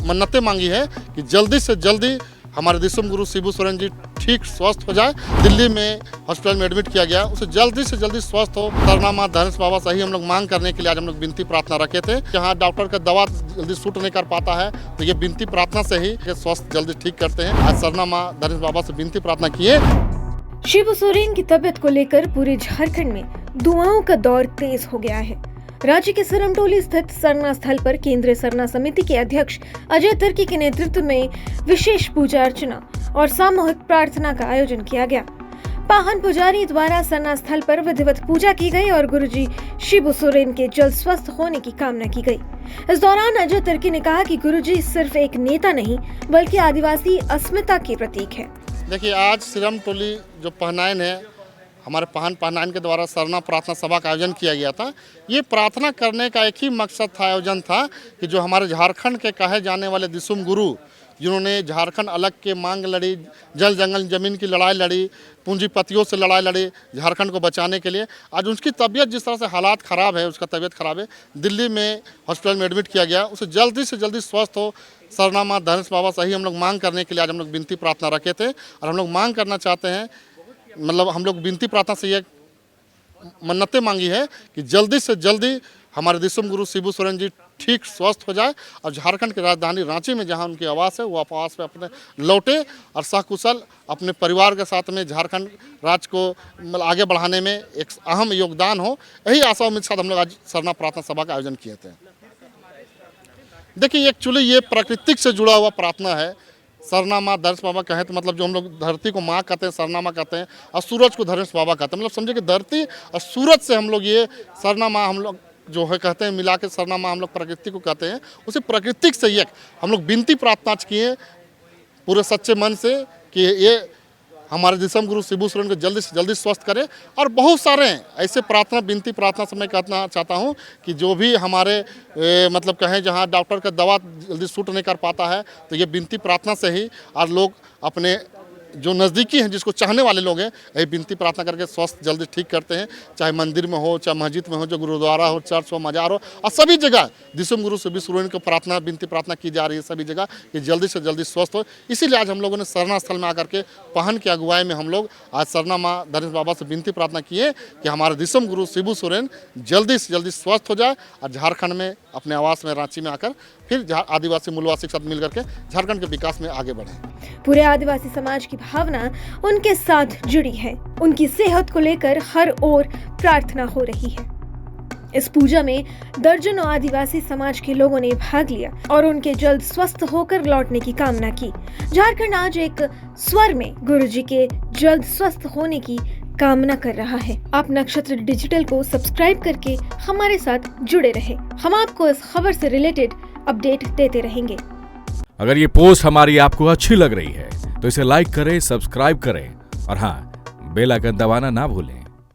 मन्नतें मांगी है कि जल्दी से जल्दी हमारे दिसम गुरु शिबू सोरेन जी ठीक स्वस्थ हो जाए। दिल्ली में हॉस्पिटल में एडमिट किया गया, उसे जल्दी से जल्दी स्वस्थ हो। सरनामा धनेश बाबा से ही हम लोग मांग करने के लिए आज हम लोग विनती प्रार्थना रखे थे। यहाँ डॉक्टर का दवा जल्दी सूट नहीं कर पाता है, तो ये विनती प्रार्थना से ही स्वस्थ जल्दी ठीक करते हैं। आज सरनामा धनेश बाबा से विनती प्रार्थना किए। शिबू सोरेन की तबीयत को लेकर पूरे झारखंड में दुआओं का दौर तेज हो गया है। राज्य के सरमटोली स्थित सरना स्थल पर केंद्रीय सरना समिति के अध्यक्ष अजय तिर्की के नेतृत्व में विशेष पूजा अर्चना और सामूहिक प्रार्थना का आयोजन किया गया। पाहन पुजारी द्वारा सरना स्थल पर विधिवत पूजा की गई और गुरुजी शिबू सोरेन के जल्द स्वस्थ होने की कामना की गई। इस दौरान अजय तिर्की ने कहा कि गुरुजी सिर्फ एक नेता नहीं बल्कि आदिवासी अस्मिता के प्रतीक है। देखिए, आज सिरमटोली जो पहनाइन है, हमारे पहनाइन के द्वारा सरना प्रार्थना सभा का आयोजन किया गया था। ये प्रार्थना करने का एक ही मकसद था, आयोजन था कि जो हमारे झारखंड के कहे जाने वाले दिसुम गुरु, जिन्होंने झारखंड अलग के मांग लड़ी, जल जंगल जमीन की लड़ाई लड़ी, पूंजीपतियों से लड़ाई लड़ी झारखंड को बचाने के लिए, आज उसकी तबीयत जिस तरह से हालात ख़राब है, उसका तबीयत ख़राब है, दिल्ली में हॉस्पिटल में एडमिट किया गया, उसे जल्दी से जल्दी स्वस्थ हो। सरनामा धनेश बाबा से ही हम लोग मांग करने के लिए आज हम लोग विनती प्रार्थना रखे थे। और हम लोग मांग करना चाहते हैं, मतलब हम लोग विनती प्रार्थना से ये मन्नतें मांगी है कि जल्दी से जल्दी हमारे दिसम गुरु शिबू सोरेन जी ठीक स्वस्थ हो जाए और झारखंड की राजधानी रांची में जहां उनकी आवास है, वो आवास पे अपने लौटे और सकुशल अपने परिवार के साथ में झारखंड राज्य को आगे बढ़ाने में एक अहम योगदान हो। यही आशा उम्मीद के साथ हम लोग आज सरना प्रार्थना सभा का आयोजन किए थे। देखिए, एक्चुअली ये प्राकृतिक से जुड़ा हुआ प्रार्थना है। सरनामा धनेश बाबा कहें तो मतलब जो हम लोग धरती को माँ कहते हैं, सरनामा कहते हैं, और सूरज को धनेश बाबा कहते हैं। मतलब समझे कि धरती और सूरज से हम लोग ये सरनामा हम लोग जो है कहते हैं, मिला के सरनामा हम लोग प्रकृति को कहते हैं। उसी प्रकृतिक से ये हम लोग विनती प्रार्थना किए पूरे सच्चे मन से कि ये हमारे दिसम गुरु शिबू सोरेन को जल्दी से जल्दी स्वस्थ करे। और बहुत सारे ऐसे प्रार्थना विनती प्रार्थना से मैं कहना चाहता हूँ कि जो भी हमारे मतलब कहें जहाँ डॉक्टर का दवा जल्दी सूट नहीं कर पाता है, तो ये विनती प्रार्थना से ही आज लोग अपने जो नज़दीकी हैं, जिसको चाहने वाले लोग हैं, ये विनती प्रार्थना करके स्वस्थ जल्दी ठीक करते हैं। चाहे मंदिर में हो, चाहे मस्जिद में हो, जो गुरुद्वारा हो, चर्च हो, मजार हो, और सभी जगह दिसम गुरु शिबू सोरेन को प्रार्थना विनती प्रार्थना की जा रही है सभी जगह कि जल्दी से जल्दी स्वस्थ हो। इसीलिए आज हम लोगों ने सरना स्थल में आकर के पहन की अगुवाई में हम लोग आज सरनामा धनेश बाबा से विनती प्रार्थना किए कि हमारे दिसम गुरु शिबू सोरेन जल्दी से जल्दी स्वस्थ हो जाए और झारखंड में अपने आवास में रांची में आकर फिर आदिवासी मूलवासी के साथ मिल करके झारखंड के विकास में आगे बढ़े। पूरे आदिवासी समाज की भावना उनके साथ जुड़ी है। उनकी सेहत को लेकर हर ओर प्रार्थना हो रही है। इस पूजा में दर्जनों आदिवासी समाज के लोगों ने भाग लिया और उनके जल्द स्वस्थ होकर लौटने की कामना की। झारखंड आज एक स्वर में गुरुजी के जल्द स्वस्थ होने की कामना कर रहा है। आप नक्षत्र डिजिटल को सब्सक्राइब करके हमारे साथ जुड़े रहे। हम आपको इस खबर से रिलेटेड अपडेट देते रहेंगे। अगर ये पोस्ट हमारी आपको अच्छी लग रही है तो इसे लाइक करें, सब्सक्राइब करें और हाँ, बेल आइकन दबाना ना भूलें।